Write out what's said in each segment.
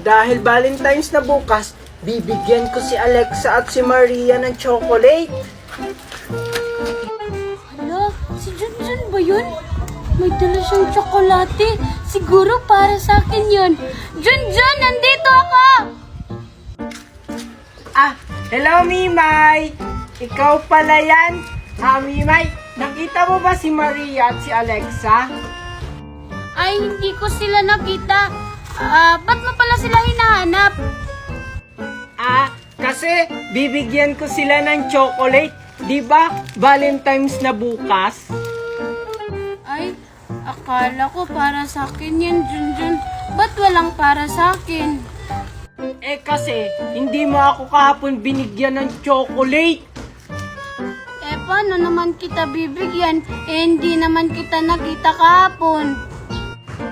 Dahil Valentine's na bukas, bibigyan ko si Alexa at si Maria ng chocolate. Hala, si Junjun ba yun? May dala siyang tsokolate. Siguro para sa akin yun. Junjun, nandito ako! Hello, Mimay! Ikaw pala yan? Mimay, nakita mo ba si Maria at si Alexa? Ay, hindi ko sila nakita. Ba't mo pala sila hinahanap? Kasi bibigyan ko sila ng chocolate. Di ba? Valentine's na bukas. Ay, akala ko para sa akin yan, Junjun. Ba't walang para sa akin? Kasi hindi mo ako kahapon binigyan ng chocolate. Paano naman kita bibigyan? Hindi naman kita nakita kahapon.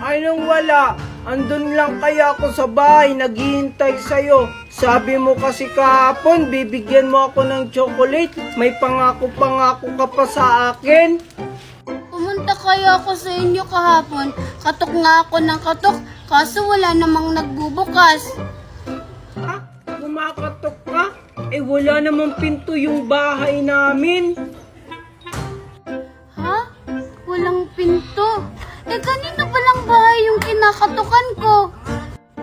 Ay nang wala. Andun lang kaya ako sa bahay, naghihintay sa'yo. Sabi mo kasi kahapon, bibigyan mo ako ng chocolate. May pangako-pangako ka pa sa akin. Pumunta kaya ako sa inyo kahapon. Katok nga ako ng katok, kaso wala namang nagbubukas. Kumakatok ka? Wala namang pinto yung bahay namin. Ha? Walang pinto? Kanino palang bahay yung kinakatukan ko?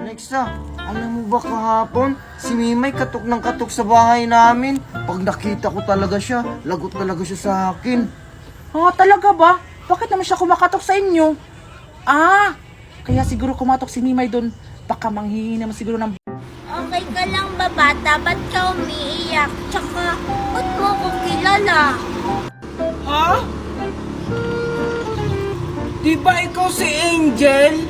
Alexa, alam mo ba kahapon, si Mimay katok ng katok sa bahay namin. Pag nakita ko talaga siya, lagot talaga siya sa akin. Talaga ba? Bakit naman siya kumakatok sa inyo? Kaya siguro kumatok si Mimay doon. Baka manghihingi naman siguro ng... Okay ka lang ba, bata? Ba't ka umiiyak? Tsaka, ba't mo ko kilala? Ha? Di ba ikaw si Angel?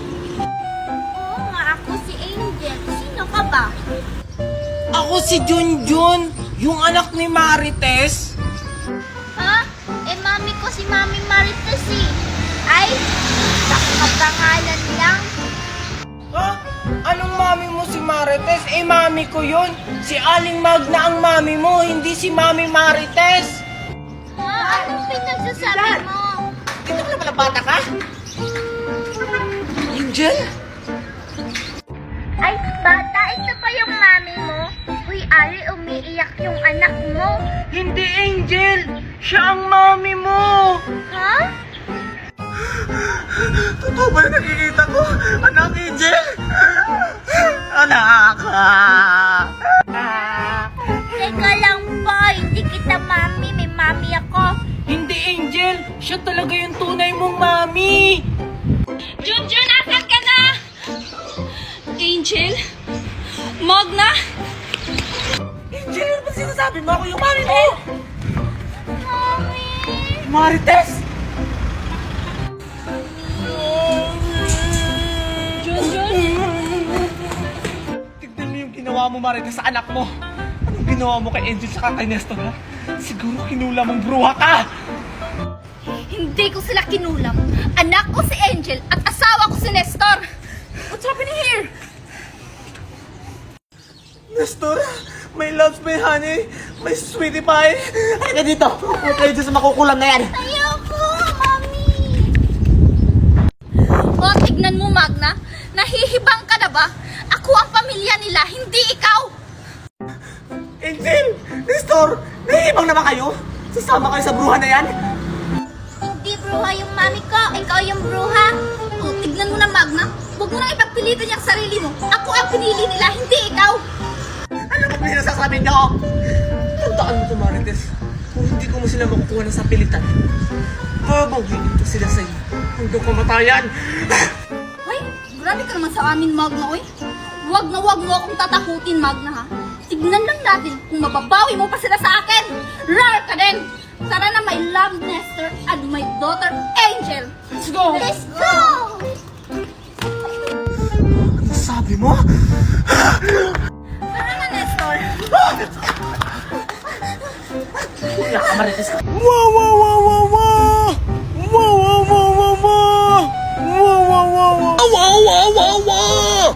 Oo nga, ako si Angel. Sino ka ba? Ako si Junjun, yung anak ni Marites. Ha? Mami ko si Mami Marites eh. Ay, nakapangalan lang. Ha? Anong mami mo si Marites? Mami ko yun. Si Aling Magna ang mami mo, hindi si Mami Marites. Ha? Anong pinagsasabi mo? Dito ka na pala bata ka? Angel? Ay, bata, ito pa yung mami mo? Uy, Ari, umiiyak yung anak mo. Hindi Angel, siya ang mami mo. Ha? Totoo ba yung nakikita ko? Anak, Angel! Anak! Teka lang, boy. Hindi kita mami. May mami ako. Hindi Angel, siya talaga yung tunay mong mami. Junjun, asan ka na? Angel? Magna? Angel, ano ba sinasabi mo? Ako yung mami mo. Mami! Marites! Tignan mo yung ginawa mo, Marites, sa anak mo. Anong ginawa mo kay Angel sa kay Nestor, ha? Siguro kinula mong bruha ka! Hindi ko sila kinulam. Anak ko si Angel at asawa ko si Nestor. What's happening here? Nestor, may loves, may honey, may sweetie pie. Halika dito. Huwag kayo dyan sa makukulam na yan. Ayoko, Mami! O, tignan mo, Magna. Nahihibang ka na ba? Ako ang pamilya nila, hindi ikaw! Angel! Nestor! Nahihibang na ba kayo? Sasama kayo sa bruha na yan? Hindi bruha yung mami ko, ikaw yung bruha. O, tignan mo na, Magna. Huwag mo nang ipagpilitan yung sarili mo. Ako ang pinili nila, hindi ikaw! Ano ba pinasasabi niyo? Tandaan mo ito, Marites. Kung hindi ko mo sila makukuha ng sapilitan, babanggitin ko sila sa iyo hanggang kamatayan. Hoy, grabe ka naman sa amin, Magna, oy. Huwag na huwag mo akong tatakutin, Magna, ha? Tignan lang natin kung mababawi mo pa sila sa akin. Rar ka din! Tara na, my love Nestor and my daughter Angel. Let's go! Let's go! Ano sabi mo? Tara na, Nestor. Wala ka, Marites. Wow, wow, wow, wow, wow! Wow, wow, wow, wow, wow! Wow, wow, wow, wow! Wow, wow, wow, wow!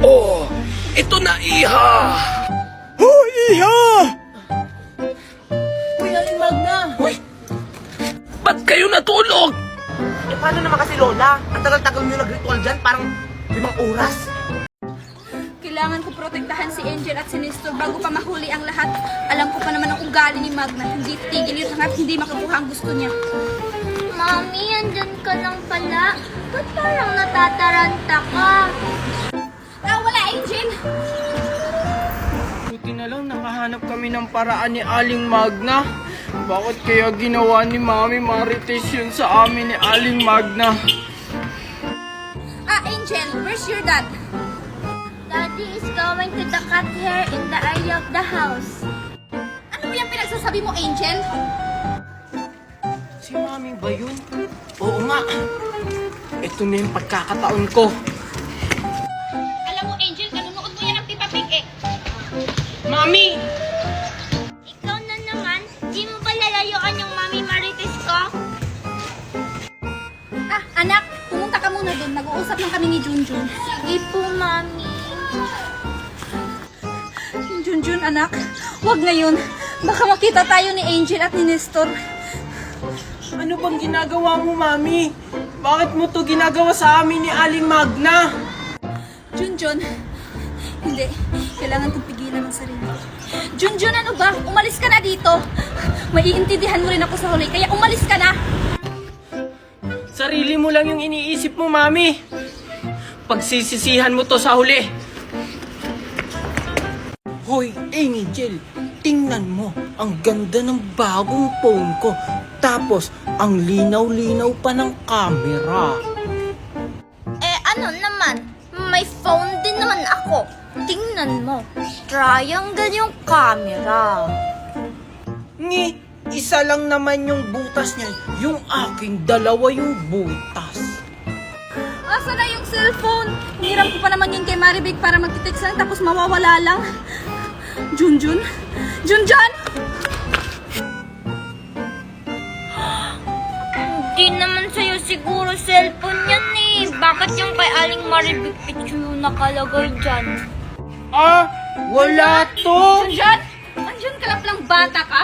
Oh, ito na iha! Oh, iha! Uy, Aling Magna! Uy, ba't kayo natulog? Eh, paano naman kasi, Lola? Ang tagal-tagal nyo nag-ritual dyan, parang 5 oras. Kailangan ko protektahan si Angel at si Nestor bago pa mahuli ang lahat. Alam ko pa naman ang ugali ni Magna. Hindi tigil yun hanggat hindi makukuha ang gusto niya. Mami, andyan ka lang pala. Ba't parang natataranta ka? Wala, Angel! Buti na lang nakahanap kami ng paraan ni Aling Magna. Bakit kaya ginawa ni Mami Marites yun sa amin ni Aling Magna? Angel, where's your dad? Daddy is going to the cut hair in the area of the house. Ano ba yung pinagsasabi mo, Angel? Si Mami ba yun? Oo nga. Ito na yung pagkakataon ko. Alam mo, Angel, kanunood mo yan ang Peppa Pig eh. Mami! Ikaw na naman, di mo ba lalayuan yung Mami Marites ko? Anak, pumunta ka muna doon. Nag-uusap lang kami ni Junjun. Sige po, Mami. Junjun, anak, huwag ngayon. Baka makita tayo ni Angel at ni Nestor. Ano bang ginagawa mo, Mami? Bakit mo to ginagawa sa amin ni Aling Magna? Junjun, hindi. Kailangan kong pigilan ang sarili. Junjun, ano ba? Umalis ka na dito. Maiintindihan mo rin ako sa huli, kaya umalis ka na. Sarili mo lang yung iniisip mo, Mami. Pagsisisihan mo to sa huli. Hoy, Angel, tingnan mo. Ang ganda ng bagong phone ko. Tapos, ang linaw-linaw pa ng camera. Ano naman? May phone din naman ako. Tingnan mo. Triangle yung camera. Ngi, isa lang naman yung butas niyan. Yung aking dalawa yung butas. Asa na yung cellphone? Hiniram ko pa naman yun kay Maribig para magtitext lang tapos mawawala lang. Junjun? Junjun? Hindi naman sa'yo siguro cellphone yan eh. Bakit yung kay Aling Maribig picture yung nakalagay dyan? Wala to! Junjun? Andiyan ka lang bata ka?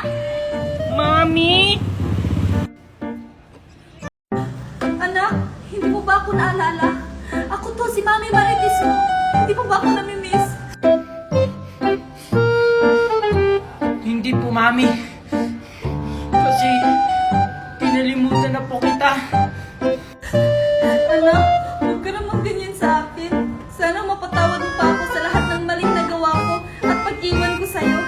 Mami! Anak, hindi mo ba ako naalala? Ako to, si Mami Marites mo. Hindi mo ba ako namimiss? Hindi po, Mami. Kasi, pinalimutan na po kita. Anak, huwag ka naman ganyan sa akin. Sana mapatawad mo pa ako sa lahat ng maling nagawa ko at pag-iwan ko sa'yo.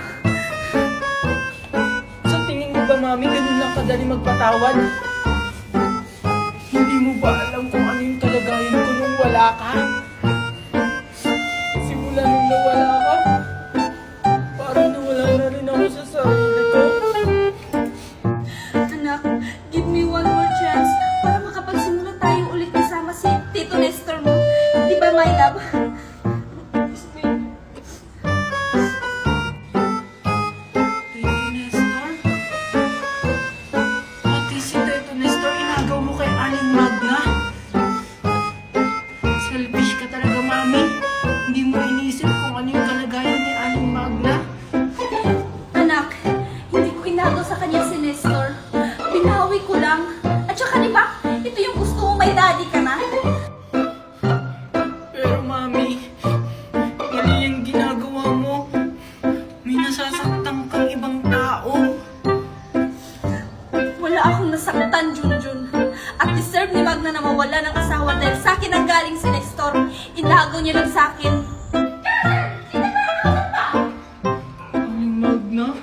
Sa tingin mo ba, Mami, ganun lang kadali magpatawad? Hindi mo ba alam kung ano yung kalagayan ko nung wala ka? Simula nung nawala ka, parang nawala na rin ako sa sarili ko. Anak, give me one more chance para makapagsimula tayo ulit kasama si Tito Nestor mo. Di ba, my love? Tito Nestor? Pati si Tito Nestor, inagaw mo kay Aling Magna? Selfish ka talaga, Mami. Hindi mo iniisip kung ano yung kalagayan ni Aling Magna. Anak, hindi ko inagaw sa kanya si Nestor. Binawi ko lang. At saka di ba, ito yung gusto mo, may daddy ka na. Pero, Mami, mali yung ginagawa mo. May nasasaktan kang ibang tao. Wala akong nasaktan, Junjun. At deserve ni Magna na mawala ng asawa dahil sa akin ang galing si Nestor. Inagaw niya lang sa akin. Aling Magna?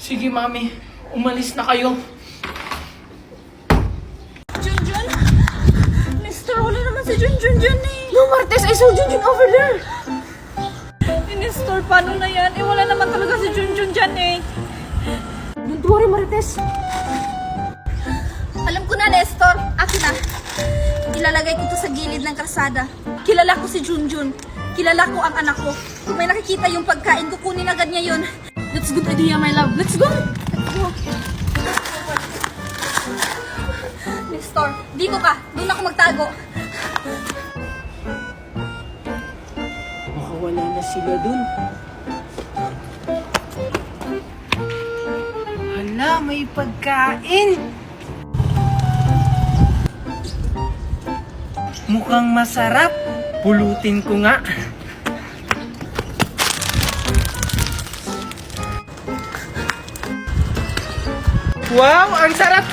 Sige, Mami. Umalis na kayo. Junjun? Nestor, wala naman si Junjun dyan eh. No, Martes, I saw Junjun over there. Nestor, paano na yan? Wala naman talaga si Junjun dyan eh. Don't worry, Martes. Alam ko na, Nestor. Akin na. Ilalagay ko to sa gilid ng kalsada. Kilala ko si Junjun. Kilala ko ang anak ko. Kung may nakikita yung pagkain, kukunin agad niya yun. That's good idea, my love. Let's go! Let's go! Nestor, dito ka. Doon ako magtago. Baka wala na sila dun. Hala, may pagkain! Mukhang masarap. Pulutin ko nga. Wow, ang sarap!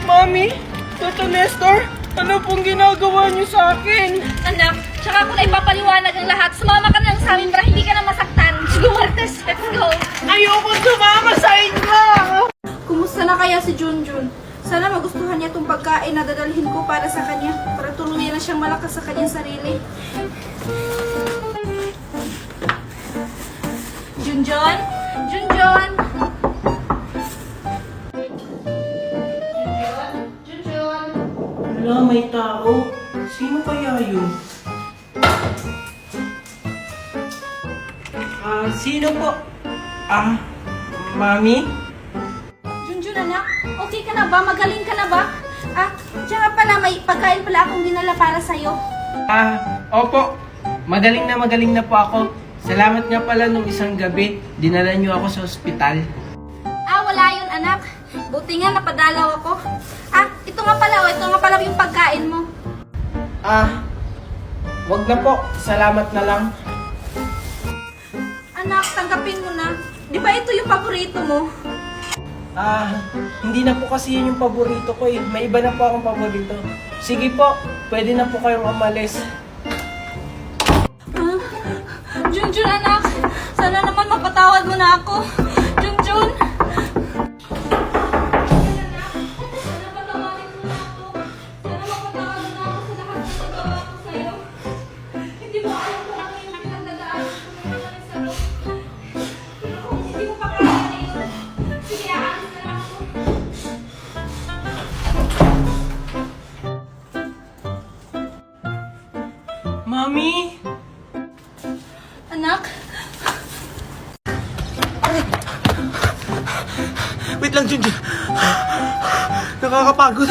Mami, Tito Nestor, ano pong ginagawa niyo sa akin? Anak, tsaka ko na ipapaliwanag ang lahat. Sumama ka na lang sa amin para hindi ka na masaktan. Sige, Martes, let's go. Ayoko sumama sa inyo! Kumusta na kaya si Junjun? Sana magustuhan niya itong pagkain na dadalhin ko para sa kanya. Para tuluyan na siyang malakas sa kanyang sarili. Junjun? Junjun? Junjun? Wala, may tao. Sino kaya yun? Sino po? Mami? Junjun, anak? Okay ka na ba? Magaling ka na ba? Tsaka pala, may pagkain pala akong dinala para sa'yo. Opo. Magaling na po ako. Salamat nga pala nung isang gabi, dinala niyo ako sa ospital. Wala yun, anak. Buti nga napadalaw ako. Ito nga pala yung pagkain mo. Wag na po. Salamat na lang. Anak, tanggapin mo na. Di ba ito yung paborito mo? Hindi na po kasi yun yung paborito ko eh. May iba na po akong paborito. Sige po, pwede na po kayong umalis. Junjun, anak. Sana naman mapatawad mo na ako. Junjun. Sana patawarin mo na ako. Sana mapatawad mo na ako sa lahat ng nagawa ko sa'yo. Hindi mo alam kung ano yung pinagdadaan ko ngayon sa'yo. Pero kung hindi mo pa kaya na yun, sige, aalis na lang ako. Mami! Anak? Wait lang, Junjun. Nakakapagod.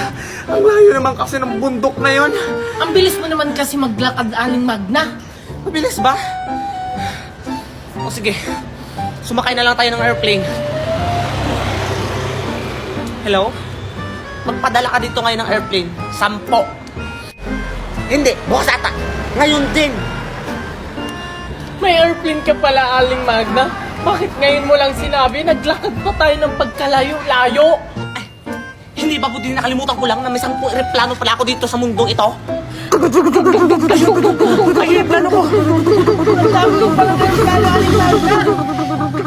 Ang layo naman kasi ng bundok na yon. Ang bilis mo naman kasi maglakad, Aling Magna. Mabilis ba? O sige, sumakay na lang tayo ng airplane. Hello? Magpadala ka dito ngayon ng airplane. 10. Hindi, bukas ata. Ngayon din. May airplane ka pala, Aling Magna. Bakit ngayon mo lang sinabi? Naglakad pa tayo ng pagkalayo-layo. Ay, hindi ba po din nakalimutan ko lang na may 10 aeroplano pala ako dito sa mundong ito? Ay, plano ko. Ang dami ko pala ng plano, Aling Magna.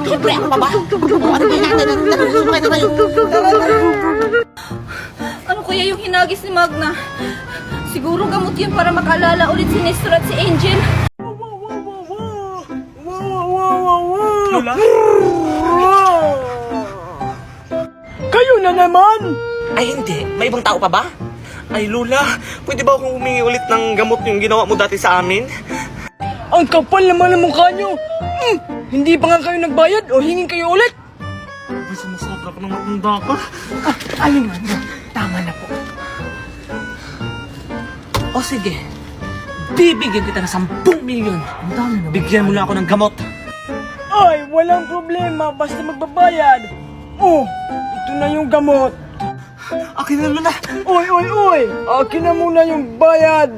Siyempre, ako pa ba? O, ano ba yung natin? Sumakay na tayo. Ano kaya yung hinagis ni Magna? Siguro gamot yun para makaalala ulit si Nestor at si Angel. Lola? Kayo na naman! Ay, hindi. May ibang tao pa ba? Ay, Lola, pwede ba akong humingi ulit ng gamot yung ginawa mo dati sa amin? Ang kapal naman ng mukha nyo! Hindi ba nga kayo nagbayad o hingin kayo ulit? Ay, sumusobra ka ng matanda ka. Aling Magna, tama na po. O sige, bibigyan kita ng 10 milyon. Ang dami naman. Bigyan mo lang ako ng gamot. Ay, walang problema. Basta magbabayad. Oh, ito na yung gamot. Akin na, Lola. Oy! Akin na muna yung bayad.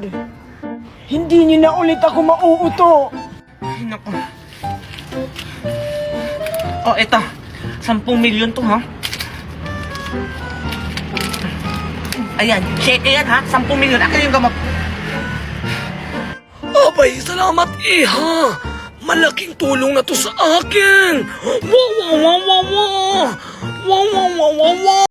Hindi niyo na ulit ako mauuto. Ay, naku. O, eto. 10 milyon to, ha? Ayan, check yan, ha? 10 milyon. Akin yung gamot. Abay, salamat iha! Malaking tulong na to sa akin! Wow, wow, wow, wow, wow! Wow, wow, wow, wow, wow!